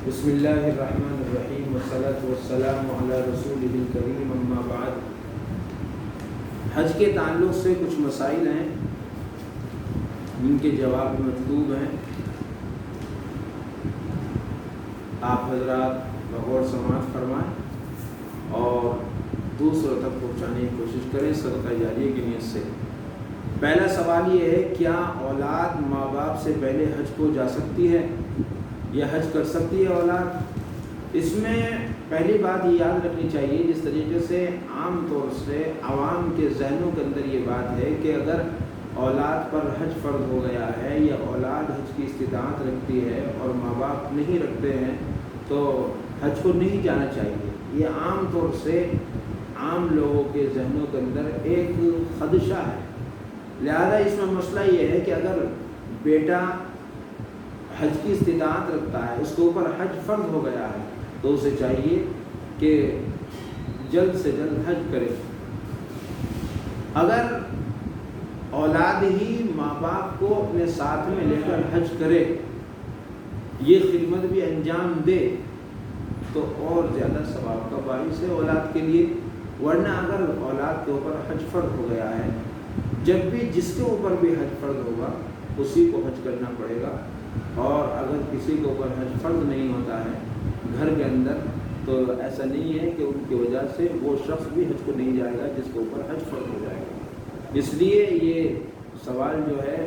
بسم اللہ الرحمن الرحیم والصلاۃ والسلام علی رسول الکریم اما بعد۔ حج کے تعلق سے کچھ مسائل ہیں جن کے جواب مطلوب ہیں، آپ حضرات بغور سماعت فرمائیں اور دوسروں تک پہنچانے کی کوشش کریں صدقہ جاریہ کی نیت سے۔ پہلا سوال یہ ہے، کیا اولاد ماں باپ سے پہلے حج کو جا سکتی ہے یا حج کر سکتی ہے اولاد؟ اس میں پہلی بات یہ یاد رکھنی چاہیے، جس طریقے سے عام طور سے عوام کے ذہنوں کے اندر یہ بات ہے کہ اگر اولاد پر حج فرض ہو گیا ہے یا اولاد حج کی استطاعت رکھتی ہے اور ماں باپ نہیں رکھتے ہیں تو حج کو نہیں جانا چاہیے۔ یہ عام طور سے عام لوگوں کے ذہنوں کے اندر ایک خدشہ ہے۔ لہذا اس میں مسئلہ یہ ہے کہ اگر بیٹا حج کی استطاعت رکھتا ہے، اس کے اوپر حج فرض ہو گیا ہے، تو اسے چاہیے کہ جلد سے جلد حج کرے۔ اگر اولاد ہی ماں باپ کو اپنے ساتھ میں لے کر حج کرے، یہ خدمت بھی انجام دے، تو اور زیادہ ثواب کا باعث ہے اولاد کے لیے۔ ورنہ اگر اولاد کے اوپر حج فرض ہو گیا ہے، جب بھی جس کے اوپر بھی حج فرض ہوگا اسی کو حج کرنا پڑے گا، اور اگر کسی کے اوپر حج فرض نہیں ہوتا ہے گھر کے اندر تو ایسا نہیں ہے کہ ان کی وجہ سے وہ شخص بھی حج کو نہیں جائے گا جس کے اوپر حج فرض ہو جائے گا۔ اس لیے یہ سوال جو ہے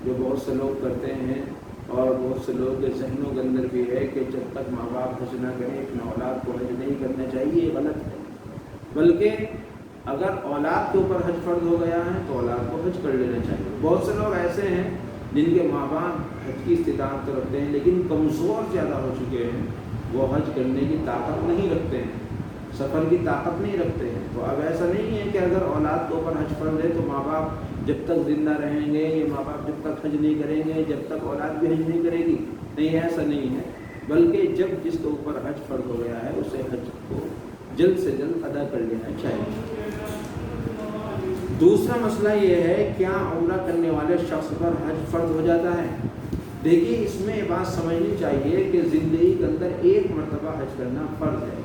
جو بہت سے لوگ کرتے ہیں اور بہت سے لوگ کے ذہنوں کے اندر بھی ہے کہ جب تک ماں باپ حج نہ کریں اپنے اولاد کو حج نہیں کرنا چاہیے، یہ غلط ہے۔ بلکہ اگر اولاد کے اوپر حج فرض ہو گیا ہے تو اولاد کو حج کر لینا چاہیے۔ بہت سے لوگ ایسے ہیں جن کے ماں باپ حج کی استطاعت تو رکھتے ہیں لیکن کمزور زیادہ ہو چکے ہیں، وہ حج کرنے کی طاقت نہیں رکھتے ہیں، سفر کی طاقت نہیں رکھتے ہیں۔ تو اب ایسا نہیں ہے کہ اگر اولاد کے اوپر حج فرض ہے تو ماں باپ جب تک زندہ رہیں گے، یہ ماں باپ جب تک حج نہیں کریں گے جب تک اولاد بھی حج نہیں کرے گی، نہیں، ایسا نہیں ہے۔ بلکہ جب جس کے اوپر حج فرض ہو گیا ہے اسے حج کو جلد سے جلد ادا کر لینا چاہیے۔ دوسرا مسئلہ یہ ہے، کیا عمرہ کرنے والے شخص پر حج فرض ہو جاتا ہے؟ دیکھیے، اس میں یہ بات سمجھنی چاہیے کہ زندگی کے اندر ایک مرتبہ حج کرنا فرض ہے،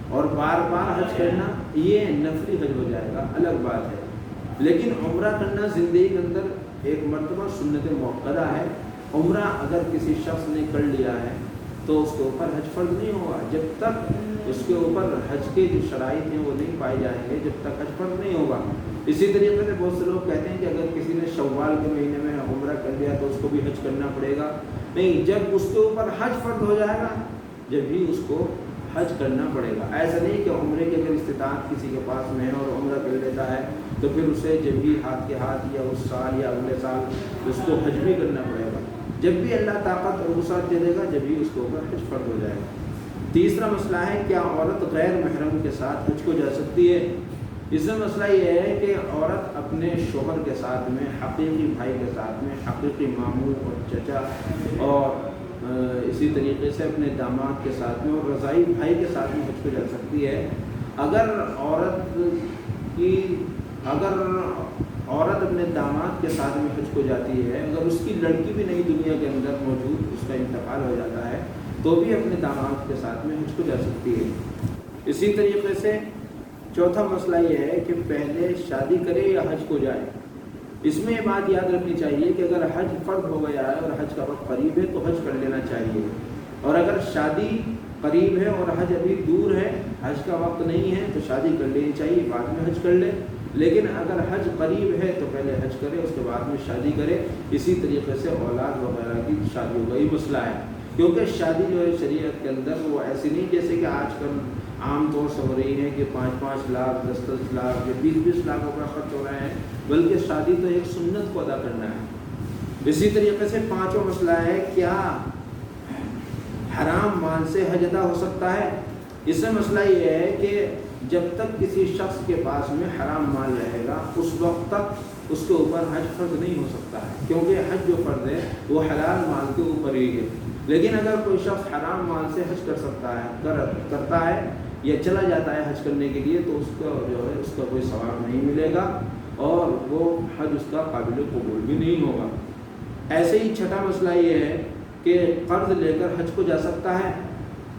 اور بار بار حج کرنا یہ نفلی حج ہو جائے گا، الگ بات ہے۔ لیکن عمرہ کرنا زندگی کے اندر ایک مرتبہ سنت موقدہ ہے۔ عمرہ اگر کسی شخص نے کر لیا ہے تو اس کے اوپر حج فرض نہیں ہوگا جب تک اس کے اوپر حج کے جو شرائط ہیں وہ نہیں پائے جائیں گے، جب تک حج فرض نہیں ہوگا۔ اسی طریقے سے بہت سے لوگ کہتے ہیں کہ اگر کسی نے شوال کے مہینے میں عمرہ کر لیا تو اس کو بھی حج کرنا پڑے گا۔ نہیں، جب اس کے اوپر حج فرض ہو جائے گا جب ہی اس کو حج کرنا پڑے گا۔ ایسا نہیں کہ عمرے کی اگر استطاعت کسی کے پاس میں ہے اور عمرہ کر لیتا ہے تو پھر اسے جب بھی ہاتھ کے ہاتھ یا اس سال یا اگلے سال اس کو حج بھی کرنا پڑے گا۔ جب بھی اللہ طاقت اور وسعت دے دے گا جب ہی اس کے اوپر حج فرض ہو جائے گا۔ تیسرا مسئلہ ہے، کیا عورت غیر محرم کے ساتھ حج کو جا سکتی ہے؟ اس میں مسئلہ یہ ہے کہ عورت اپنے شوہر کے ساتھ میں، حقیقی بھائی کے ساتھ میں، حقیقی ماموں اور چچا اور اسی طریقے سے اپنے داماد کے ساتھ میں اور رضاعی بھائی کے ساتھ میں حج کو جا سکتی ہے۔ اگر عورت اپنے داماد کے ساتھ میں حج کو جاتی ہے، اگر اس کی لڑکی بھی نہیں دنیا کے اندر موجود، اس کا انتقال ہو جاتا ہے، تو بھی اپنے داماد کے ساتھ میں حج کو جا سکتی ہے۔ اسی طریقے سے چوتھا مسئلہ یہ ہے کہ پہلے شادی کرے یا حج کو جائے۔ اس میں یہ بات یاد رکھنی چاہیے کہ اگر حج فرض ہو گیا ہے اور حج کا وقت قریب ہے تو حج کر لینا چاہیے، اور اگر شادی قریب ہے اور حج ابھی دور ہے، حج کا وقت نہیں ہے، تو شادی کر لینی چاہیے، بعد میں حج کر لے۔ لیکن اگر حج قریب ہے تو پہلے حج کرے، اس کے بعد میں شادی کرے۔ اسی طریقے سے اولاد وغیرہ کی شادیوں کا ہی مسئلہ ہے، کیونکہ شادی جو ہے شریعت کے اندر وہ ایسی نہیں جیسے کہ آج کل عام طور سے ہو رہی ہے کہ 5-5 لاکھ 10-10 لاکھ یا 20-20 لاکھ روپے خرچ ہو رہے ہیں، بلکہ شادی تو ایک سنت کو ادا کرنا ہے۔ اسی طریقے سے پانچواں مسئلہ ہے، کیا حرام مال سے حج ادا ہو سکتا ہے؟ اس میں مسئلہ یہ ہے کہ جب تک کسی شخص کے پاس میں حرام مال رہے گا اس وقت تک اس کے اوپر حج فرض نہیں ہو سکتا ہے، کیونکہ حج جو فرض ہے وہ حلال مال کے اوپر ہی ہے۔ لیکن اگر کوئی شخص حرام مال سے حج کر سکتا ہے، کرتا ہے یا چلا جاتا ہے حج کرنے کے لیے، تو اس کا جو ہے اس کا کوئی ثواب نہیں ملے گا اور وہ حج اس کا قابل قبول بھی نہیں ہوگا۔ ایسے ہی چھٹا مسئلہ یہ ہے کہ قرض لے کر حج کو جا سکتا ہے۔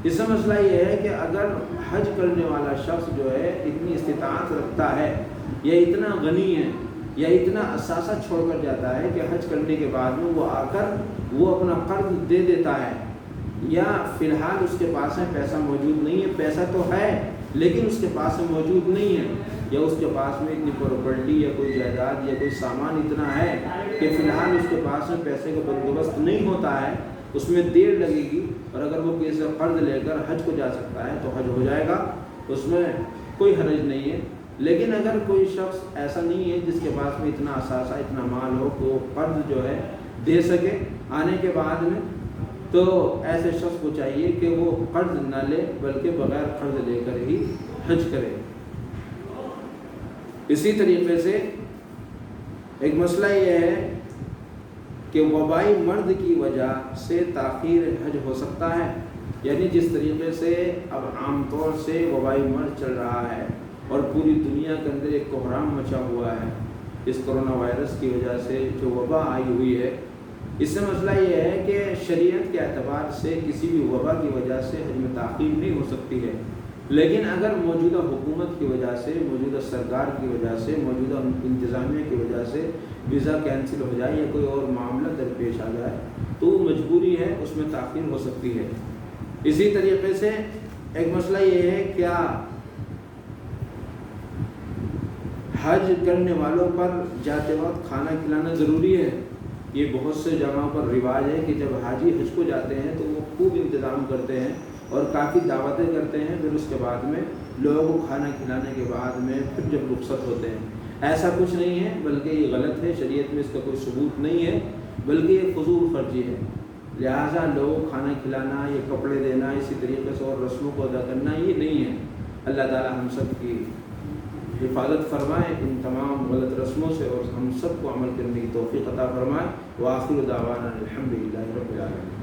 اس کا مسئلہ یہ ہے کہ اگر حج کرنے والا شخص جو ہے اتنی استطاعت رکھتا ہے یا اتنا غنی ہے یا اتنا اثاثہ چھوڑ کر جاتا ہے کہ حج کرنے کے بعد میں وہ آ کر وہ اپنا قرض دے دیتا ہے، یا فی الحال اس کے پاس میں پیسہ موجود نہیں ہے، پیسہ تو ہے لیکن اس کے پاس میں موجود نہیں ہے، یا اس کے پاس میں اتنی پراپرٹی یا کوئی جائیداد یا کوئی سامان اتنا ہے کہ فی الحال اس کے پاس میں پیسے کا بندوبست نہیں ہوتا ہے، اس میں دیر لگے گی، اور اگر وہ کسی سے قرض لے کر حج کو جا سکتا ہے تو حج ہو جائے گا، اس میں کوئی حرج نہیں ہے۔ لیکن اگر کوئی شخص ایسا نہیں ہے جس کے پاس میں اتنا اثاثہ اتنا مال ہو کہ وہ قرض جو ہے دے سکے آنے کے بعد میں، تو ایسے شخص کو چاہیے کہ وہ قرض نہ لے بلکہ بغیر قرض لے کر ہی حج کرے۔ اسی طریقے سے ایک مسئلہ یہ ہے کہ وبائی مرض کی وجہ سے تاخیر حج ہو سکتا ہے، یعنی جس طریقے سے اب عام طور سے وبائی مرض چل رہا ہے اور پوری دنیا کے اندر ایک کوہرام مچا ہوا ہے اس کرونا وائرس کی وجہ سے جو وبا آئی ہوئی ہے، اس سے مسئلہ یہ ہے کہ شریعت کے اعتبار سے کسی بھی وبا کی وجہ سے حج میں تاخیر نہیں ہو سکتی ہے، لیکن اگر موجودہ حکومت کی وجہ سے، موجودہ سرکار کی وجہ سے، موجودہ انتظامیہ کی وجہ سے ویزا کینسل ہو جائے یا کوئی اور معاملہ درپیش آ جائے تو مجبوری ہے، اس میں تاخیر ہو سکتی ہے۔ اسی طریقے سے ایک مسئلہ یہ ہے کیا حج کرنے والوں پر جاتے وقت کھانا کھلانا ضروری ہے؟ یہ بہت سے جگہوں پر رواج ہے کہ جب حاجی حج کو جاتے ہیں تو وہ خوب انتظام کرتے ہیں اور کافی دعوتیں کرتے ہیں، پھر اس کے بعد میں لوگوں کو کھانا کھلانے کے بعد میں پھر جب رخصت ہوتے ہیں۔ ایسا کچھ نہیں ہے، بلکہ یہ غلط ہے، شریعت میں اس کا کوئی ثبوت نہیں ہے، بلکہ یہ فضول خرچی ہے۔ لہٰذا لوگوں کو کھانا کھلانا یا کپڑے دینا اسی طریقے سے اور رسموں کو ادا کرنا یہ نہیں ہے۔ اللہ تعالی ہم سب کی حفاظت فرمائے ان تمام غلط رسموں سے اور ہم سب کو عمل کرنے کی توفیق عطا فرمائے۔ وآخر دعوانا الحمدللہ رب العالمین۔